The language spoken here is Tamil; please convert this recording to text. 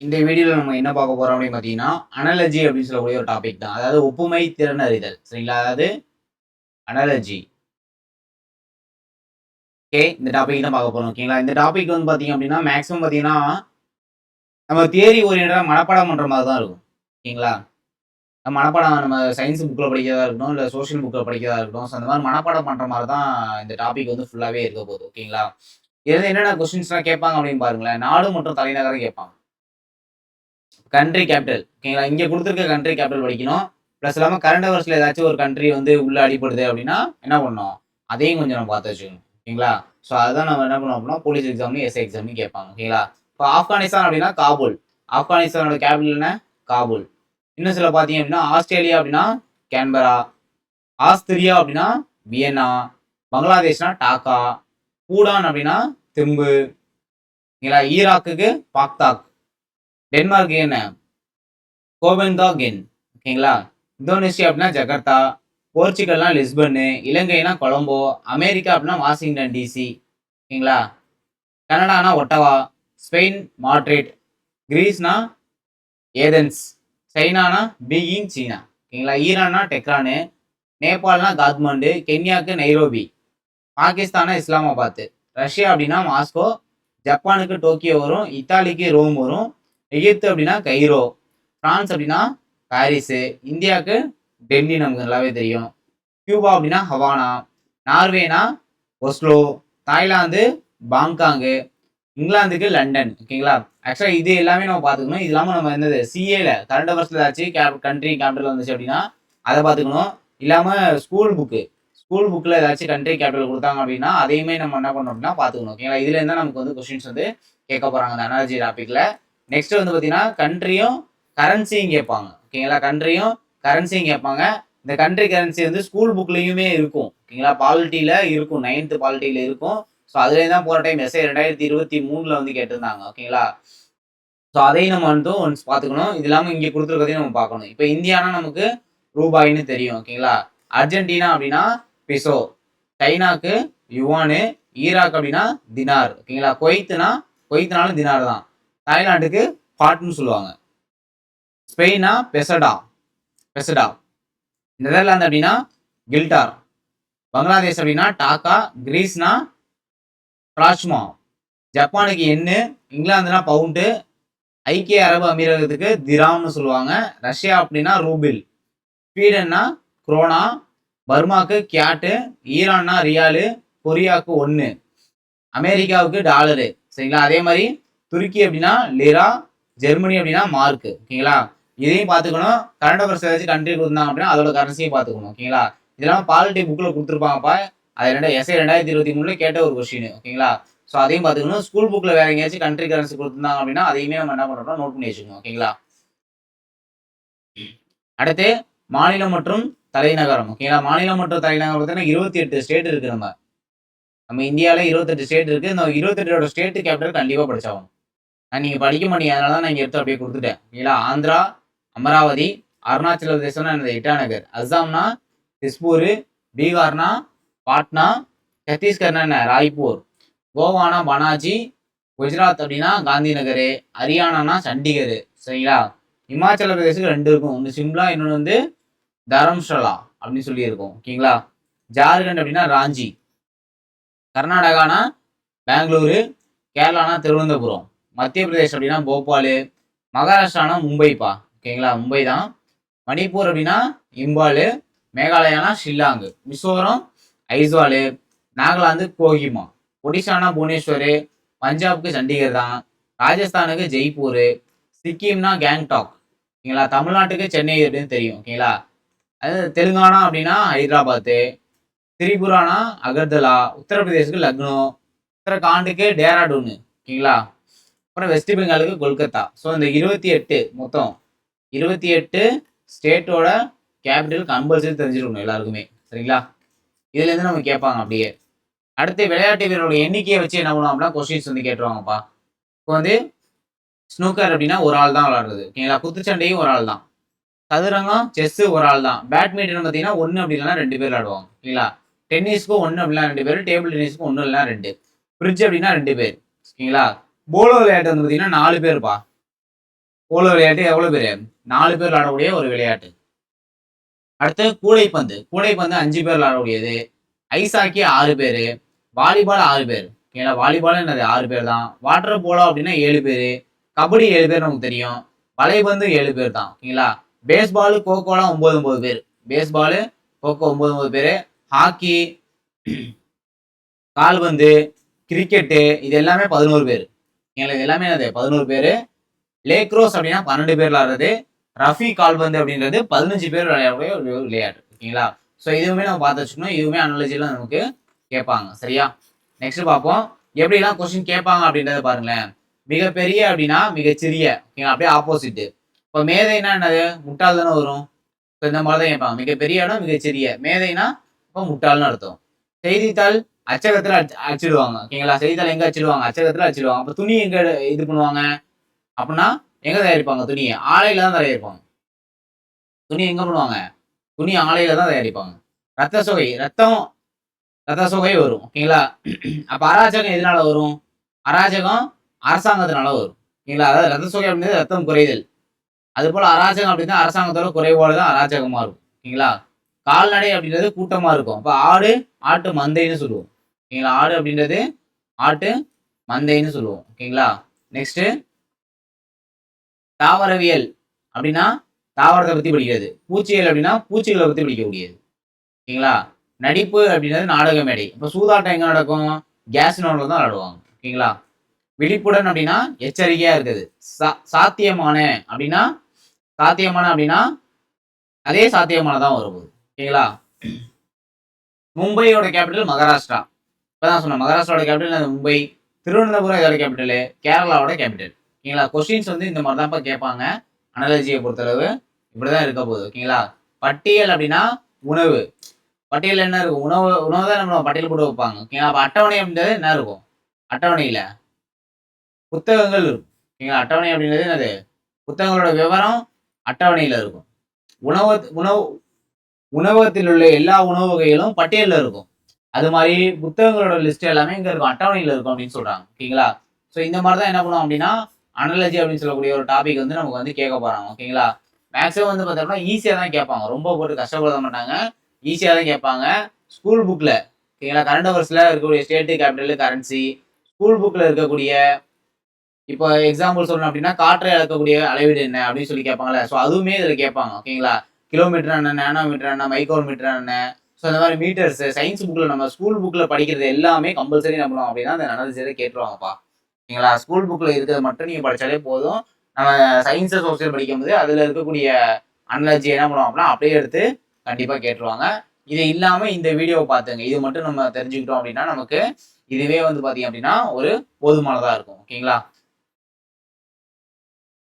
இந்த வீடியோல நம்ம என்ன பார்க்க போறோம் அப்படின்னு பார்த்தீங்கன்னா, அனாலஜி அப்படின்னு சொல்லக்கூடிய ஒரு டாபிக் தான். அதாவது ஒப்புமை திறன் அறிதல். சரிங்களா? அதாவது அனாலஜி. ஓகே. இந்த டாபிக் தான் பார்க்க போறோம். ஓகேங்களா? இந்த டாபிக் வந்து பார்த்தீங்க அப்படின்னா, மேக்ஸிமம் பார்த்தீங்கன்னா, நம்ம தியரி ஓரியன்டடா மனப்பாடம் பண்ற மாரி தான் இருக்கும். ஓகேங்களா? நம்ம சயின்ஸ் புக்ல படிக்கிறதா இருக்கட்டும், இல்ல சோசியல் புக்ல படிக்கிறதா இருக்கட்டும். ஸோ அந்த மாரி மனப்பாடம் பண்ற மாரி தான் இந்த டாபிக் வந்து ஃபுல்லாவே இருக்க போகுது. ஓகேங்களா? இதுல என்னென்ன கொஸ்டின்ஸ்லாம் கேட்பாங்க அப்படின்னு பாருங்களேன். நாடு மற்றும் தலைநகரம் கேட்பாங்க. Country capital. ஓகேங்களா? இங்க குடுத்திருக்க கண்ட்ரி கேபிட்டல் படிக்கணும். பிளஸ் இல்லாம கரண்ட் அவர்ஸ்ல ஏதாச்சும் ஒரு கண்ட்ரி வந்து உள்ள அடிபடுது அப்படின்னா, என்ன பண்ணணும்? அதையும் கொஞ்சம் நம்ம பார்த்து வச்சுக்கணும். ஓகேங்களா? ஸோ அதுதான் நம்ம என்ன பண்ணுவோம் அப்படின்னா, போலீஸ் எக்ஸாம்லயும், எஸ்ஐ எக்ஸாம்லயும் கேட்பாங்க. ஓகேங்களா? இப்போ ஆப்கானிஸ்தான் அப்படின்னா காபூல். ஆப்கானிஸ்தானோட கேபிட்டல் என்ன? காபூல். இன்னும் சில பார்த்தீங்க அப்படின்னா, ஆஸ்திரேலியா அப்படின்னா கேன்பரா. ஆஸ்திரியா அப்படின்னா வியன்னா. பங்களாதேஷ்னா டாக்கா. பூடான் அப்படின்னா திம்பு. ஓகேங்களா? ஈராக்குக்கு பாக்தாக். டென்மார்க் என்ன? கோபென்காகென். ஓகேங்களா? இந்தோனேஷியா அப்படின்னா ஜகர்த்தா. போர்ச்சுகல்னா லிஸ்பன்னு. இலங்கைனா கொலம்போ. அமெரிக்கா அப்படின்னா வாஷிங்டன் டிசி. ஓகேங்களா? கனடானா ஒட்டவா. Spain Madrid. கிரீஸ்னா ஏதென்ஸ். சைனானா பீயிங் சீனா. ஓகேங்களா? ஈரான்னா டெக்ரானு. நேபாள்னா காத்மண்டு. கென்யாக்கு நைரோபி. பாகிஸ்தானா இஸ்லாமாபாத். ரஷ்யா அப்படின்னா மாஸ்கோ. ஜப்பானுக்கு டோக்கியோ வரும். இத்தாலிக்கு ரோம் வரும். எகிப்து அப்படின்னா கைரோ. பிரான்ஸ் அப்படின்னா பாரிஸு. இந்தியாவுக்கு டெல்லி நமக்கு நல்லாவே தெரியும். கியூபா அப்படின்னா ஹவானா. நார்வேனா ஒஸ்லோ. தாய்லாந்து பாங்காங்கு. இங்கிலாந்துக்கு லண்டன். ஓகேங்களா? ஆக்சுவலாக இது எல்லாமே நம்ம பார்த்துக்கணும். இது இல்லாமல் நம்ம என்னது சிஏல கரண்ட் அவர்ஸில் ஏதாச்சும் கண்ட்ரி கேபிட்டல் வந்துச்சு அப்படின்னா அதை பார்த்துக்கணும். இல்லாமல் ஸ்கூல் புக்கில் ஏதாச்சும் கண்ட்ரி கேபிட்டல் கொடுத்தாங்க அப்படின்னா அதையுமே நம்ம என்ன பண்ணணும் அப்படின்னா பார்த்துக்கணும். ஓகேங்களா? இதுல இருந்தால் நமக்கு வந்து கொஸ்டின்ஸ் வந்து கேட்க போகிறாங்க அந்த அனாலஜி டாப்பிக்கில். நெக்ஸ்ட் வந்து பார்த்தீங்கன்னா கண்ட்ரியும் கரன்சியும் கேட்பாங்க. ஓகேங்களா? கண்ட்ரியும் கரன்சியும் கேட்பாங்க. இந்த கண்ட்ரி கரன்சி வந்து ஸ்கூல் புக்லையுமே இருக்கும். ஓகேங்களா? பாலிட்டியில இருக்கும். 9th பாலிட்டியில இருக்கும். ஸோ அதுலேயே தான் போகிற டைம் எஸ்ஐ 2023 வந்து கேட்டிருந்தாங்க. ஓகேங்களா? ஸோ அதையும் நம்ம வந்து ஒன்ஸ் பார்த்துக்கணும். இது இல்லாமல் இங்கே கொடுத்துருக்கதையும் நம்ம பார்க்கணும். இப்போ இந்தியானா நமக்கு ரூபாய்ன்னு தெரியும். ஓகேங்களா? அர்ஜென்டினா அப்படின்னா பிசோ. சைனாக்கு யுவானு. ஈராக் அப்படின்னா தினார். ஓகேங்களா? குவைத்னாலும் தினார் தான். தாய்லாந்துக்கு பாட்னு சொல்லுவாங்க. ஸ்பெயினா பெசடா. நெதர்லாந்து அப்படின்னா கில்டார். பங்களாதேஷ் அப்படின்னா டாக்கா. கிரீஸ்னா பிராச்மா. ஜப்பானுக்கு எண்ணு. இங்கிலாந்துனா பவுண்டு. ஐக்கிய அரபு அமீரகத்துக்கு திராம்னு சொல்லுவாங்க. ரஷ்யா அப்படின்னா ரூபில். ஸ்வீடன்னா குரோனா. பர்மாக்கு கியாட்டு. ஈரான்னா ரியாலு. கொரியாவுக்கு 1. அமெரிக்காவுக்கு டாலரு. சரிங்களா? அதே மாதிரி துருக்கி அப்படின்னா லிரா. ஜெர்மனி அப்படின்னா மார்க். ஓகேங்களா? இதையும் பார்த்துக்கணும். கரண்ட் அவர்ஸ் ஏதாச்சும் கண்ட்ரி கொடுத்தாங்க அப்படின்னா அதோட கரன்சியும் பார்த்துக்கணும். ஓகேங்களா? இதெல்லாம் பாலிட்டி புக்கில் கொடுத்துருப்பாங்கப்பா. அது எஸ்ஐ 2023 கேட்ட ஒரு கொஸ்டின். ஓகேங்களா? ஸோ அதையும் பார்த்துக்கணும். ஸ்கூல் புக்கில் வேற எங்கேயாச்சும் கண்ட்ரி கரன்சி கொடுத்துருந்தாங்க அப்படின்னா அதையுமே நம்ம என்ன பண்ணுறோம்னா நோட் பண்ணி வச்சுக்கணும். ஓகேங்களா? அடுத்து மாநிலம் மற்றும் தலைநகரம். ஓகேங்களா? மாநிலம் மற்றும் தலைநகரம் பார்த்தீங்கன்னா 28 ஸ்டேட் இருக்கு. நம்ம இந்தியாவில் 28 ஸ்டேட் இருக்கு. இந்த 28 ஸ்டேட் கேபிட்டல் கண்டிப்பாக படிச்சாகும். நீங்க படிக்க மாட்டீங்க. அதனால தான் நான் இங்க எடுத்து அப்படியே கொடுத்துட்டேன். ஓகேங்களா? ஆந்திரா அமராவதி. அருணாச்சல பிரதேசம்னா என்னது இட்டாநகர். அஸ்ஸாம்னா திஸ்பூர். பீகார்னா பாட்னா. சத்தீஸ்கர்னா என்ன ராய்ப்பூர். கோவானா பனாஜி. குஜராத் அப்படின்னா காந்தி நகர். ஹரியானானா சண்டிகர். சரிங்களா? இமாச்சல பிரதேசுக்கு 2 இருக்கும். ஒன்று சிம்லா, இன்னொன்று வந்து தரம்ஷலா அப்படின்னு சொல்லி இருக்கும். ஓகேங்களா? ஜார்க்கண்ட் அப்படின்னா ராஞ்சி. கர்நாடகானா பெங்களூரு. கேரளானா திருவனந்தபுரம். மத்திய பிரதேஷ் அப்படின்னா போபாலு. மகாராஷ்டிரானா மும்பைப்பா. ஓகேங்களா? மும்பை தான். மணிப்பூர் அப்படின்னா இம்பாலு. மேகாலயானா ஷில்லாங்கு. மிசோரம் ஐஸ்வாலு. நாகாலாந்து கோஹிமா. ஒடிசானா புவனேஸ்வர். பஞ்சாப்க்கு சண்டிகர் தான். ராஜஸ்தானுக்கு ஜெய்ப்பூர். சிக்கிம்னா கேங்டாக். ஓகேங்களா? தமிழ்நாட்டுக்கு சென்னை அப்படின்னு தெரியும். ஓகேங்களா? அது தெலுங்கானா அப்படின்னா ஹைதராபாத்து. திரிபுரானா அகர்தலா. உத்தரப்பிரதேசுக்கு லக்னோ. உத்தரகாண்டுக்கு டேராடூனு. ஓகேங்களா? அப்புறம் வெஸ்ட் பெங்காலுக்கு கொல்கத்தா. ஸோ இந்த 28 மொத்தம் 28 ஸ்டேட்டோட கேபிட்டல் கம்பல்சரி தெரிஞ்சிருக்கணும் எல்லாருக்குமே. சரிங்களா? இதுல இருந்து நம்ம கேட்பாங்க அப்படியே. அடுத்து விளையாட்டு வீரரோட எண்ணிக்கையை வச்சு என்ன பண்ணுவோம் அப்படின்னா கொஸ்டின்ஸ் வந்து கேட்டுருவாங்கப்பா. இப்போ வந்து ஸ்னூக்கர் அப்படின்னா ஒரு ஆள் தான் விளையாடுறது. ஓகேங்களா? குத்துச்சண்டையும் ஒரு ஆள் தான். சதுரங்கம் செஸ் ஒரு ஆள் தான். பேட்மிண்டன் பார்த்தீங்கன்னா 1 அப்படி இல்லைன்னா 2 பேர் விளையாடுவாங்க. ஓகேங்களா? டென்னிஸ்க்கு 1 அப்படின்னா 2 பேர். டேபிள் டென்னிஸ்க்கு 1 இல்லைன்னா 2. பிரிட்ஜ் அப்படின்னா 2 பேர். ஓகேங்களா? போலோ விளையாட்டு வந்து பார்த்தீங்கன்னா 4 பேருப்பா. போலோ விளையாட்டு எவ்வளவு பேரு? 4 பேர் விளையாடக்கூடிய ஒரு விளையாட்டு. அடுத்து கூடைப்பந்து. கூடைப்பந்து 5 பேர் விளையாடக்கூடியது. ஐஸ் ஹாக்கி 6 பேரு. வாலிபால் 6 பேர். ஓகேங்களா? வாலிபால் என்னது 6 பேர் தான். வாட்டர் போலோ அப்படின்னா 7 பேரு. கபடி 7 பேர் நமக்கு தெரியும். வலைபந்து 7 பேர் தான். ஓகேங்களா? பேஸ்பால், கோகோலாம் 9 பேர். பேஸ்பால், கோகோ 9 பேரு. ஹாக்கி, கால்பந்து, கிரிக்கெட்டு இது எல்லாமே 11 பேர். ஓகேங்களா? இது எல்லாமே என்னது 11 பேரு. லேக்ரோஸ் அப்படின்னா 12 பேர் விளையாடுறது. ரஃபி கால்பந்து அப்படின்றது 15 பேர் விளையாடக்கூடிய ஒரு விளையாட்டு. ஓகேங்களா? ஸோ இதுவுமே நம்ம பார்த்து வச்சுக்கணும். இதுவுமே அனாலஜில நமக்கு கேட்பாங்க. சரியா? நெக்ஸ்ட் பார்ப்போம். எப்படிலாம் கொஸ்டின் கேட்பாங்க அப்படின்றத பாருங்களேன். மிகப்பெரிய அப்படின்னா மிகச்சிறிய. ஓகேங்களா? அப்படியே ஆப்போசிட். இப்போ மேதைனா என்னது? முட்டாள் தானே வரும். இப்போ இந்த மாதிரி தான் கேட்பாங்க. மிகப்பெரிய இடம் மிகச்சிறிய. மேதைனா இப்போ முட்டாள்னு அர்த்தம். செய்தித்தாள் அச்சகத்துல அச்சிடுவாங்க. ஓகேங்களா? செய்தித்தாள் எங்க அச்சிடுவாங்க? அச்சகத்துல அச்சிடுவாங்க. அப்போ துணி எங்க இது பண்ணுவாங்க அப்படின்னா எங்க தயாரிப்பாங்க துணியை? ஆலையில தான் தயாரிப்பாங்க. துணி எங்க பண்ணுவாங்க? துணி ஆலையில தான் தயாரிப்பாங்க. ரத்த சோகை ரத்த சோகை வரும். ஓகேங்களா? அப்ப அராஜகம் எதனால வரும்? அராஜகம் அரசாங்கத்தினால வரும். ஓகேங்களா? அதாவது ரத்த சோகை அப்படின்றது ரத்தம் குறைதல். அது போல அராஜகம் அப்படின்னா அரசாங்கத்தோட குறைபாடு தான் அராஜகமா இருக்கும். ஓகேங்களா? கால்நடை அப்படின்றது கூட்டமா இருக்கும். அப்ப ஆடு ஆட்டு மந்தைன்னு சொல்லுவோம். ஓகேங்களா? ஆடு அப்படின்றது ஆட்டு மந்தைன்னு சொல்லுவோம். ஓகேங்களா? நெக்ஸ்ட் தாவரவியல் அப்படின்னா தாவரத்தை பத்தி படிக்கிறது. பூச்சியல் அப்படின்னா பூச்சிகளை பத்தி படிக்கக்கூடியது. ஓகேங்களா? நடிப்பு அப்படின்றது நாடக மேடை. இப்போ சூதாட்டம் எங்க நடக்கும்? கேஸ் நோன்ல தான் விளையாடுவாங்க. ஓகேங்களா? விழிப்புடன் அப்படின்னா எச்சரிக்கையா இருக்குது. சாத்தியமான அப்படின்னா அதே சாத்தியமானதான் வரும்போது. ஓகேங்களா? மும்பையோட கேபிட்டல் மகாராஷ்டிரா. இப்பதான் சொன்னேன் மகாராஷ்டிராவோட கேபிட்டல் மும்பை. திருவனந்தபுரம் இதோட கேபிட்டல். கேரளாவோட கேபிட்டல். ஓகேங்களா? கொஸ்டின்ஸ் வந்து இந்த மாதிரி தான்ப்பா கேட்பாங்க. அனாலஜியை பொறுத்தளவு இப்படிதான் இருக்க போகுது. ஓகேங்களா? பட்டியல் அப்படின்னா உணவு. பட்டியல் என்ன இருக்கும்? உணவு தான் நம்ம பட்டியல் போட்டு வைப்பாங்க. ஓகேங்களா? அப்ப அட்டவணை அப்படின்றது என்ன இருக்கும்? அட்டவணையில புத்தகங்கள் இருக்கும். ஓகேங்களா? அட்டவணை அப்படின்றது என்னது? புத்தகங்களோட விவரம் அட்டவணையில இருக்கும். உணவகத்தில் உள்ள எல்லா உணவு வகைகளும் பட்டியலில் இருக்கும். அது மாதிரி புத்தகங்களோட லிஸ்ட் எல்லாமே இங்க இருக்கும், அட்டவணையில இருக்கும் அப்படின்னு சொல்றாங்க. ஓகேங்களா? ஸோ இந்த மாதிரி தான் என்ன பண்ணுவோம் அப்படின்னா அனாலஜி அப்படின்னு சொல்லக்கூடிய ஒரு டாபிக் வந்து நமக்கு வந்து கேட்க போறாங்க. ஓகேங்களா? மேக்ஸிமம் வந்து பார்த்தோம்னா ஈஸியாக தான் கேட்பாங்க. ரொம்ப போட்டு கஷ்டப்பட மாட்டாங்க. ஈஸியாக தான் கேட்பாங்க. ஸ்கூல் புக்ல ஓகேங்களா? கரண்ட் அவர்ஸ்ல இருக்கக்கூடிய ஸ்டேட்டு கேபிட்டல் கரன்சி, ஸ்கூல் புக்ல இருக்கக்கூடிய இப்போ எக்ஸாம்பிள் சொல்லணும் அப்படின்னா காற்றை அளக்கக்கூடிய அளவீடு என்ன அப்படின்னு சொல்லி கேட்பாங்கல்ல. ஸோ அதுவுமே இதில் கேட்பாங்க. ஓகேங்களா? கிலோமீட்டர் என்ன, நேனோமீட்டர் என்ன, மைக்ரோமீட்டர் என்ன, ஸோ இந்த மாதிரி மீட்டர்ஸ் சயின்ஸ் புக்கில் நம்ம ஸ்கூல் புக்கில் படிக்கிறது எல்லாமே கம்பல்சரி என்ன பண்ணுவோம் அப்படின்னா அந்த அனாலிசிஸை கேட்டுருவாங்கப்பா. ஓகேங்களா? ஸ்கூல் புக்கில் இருக்கிறது மட்டும் நீங்கள் படித்தாலே போதும். நம்ம சயின்ஸை சோசியல் படிக்கும்போது அதில் இருக்கக்கூடிய அனாலஜி என்ன பண்ணுவோம் அப்படின்னா அப்படியே எடுத்து கண்டிப்பாக கேட்டுருவாங்க. இது இல்லாமல் இந்த வீடியோவை பார்த்துங்க. இது மட்டும் நம்ம தெரிஞ்சுக்கிட்டோம் அப்படின்னா நமக்கு இதுவே வந்து பார்த்தீங்க அப்படின்னா ஒரு போதுமானதாக இருக்கும். ஓகேங்களா?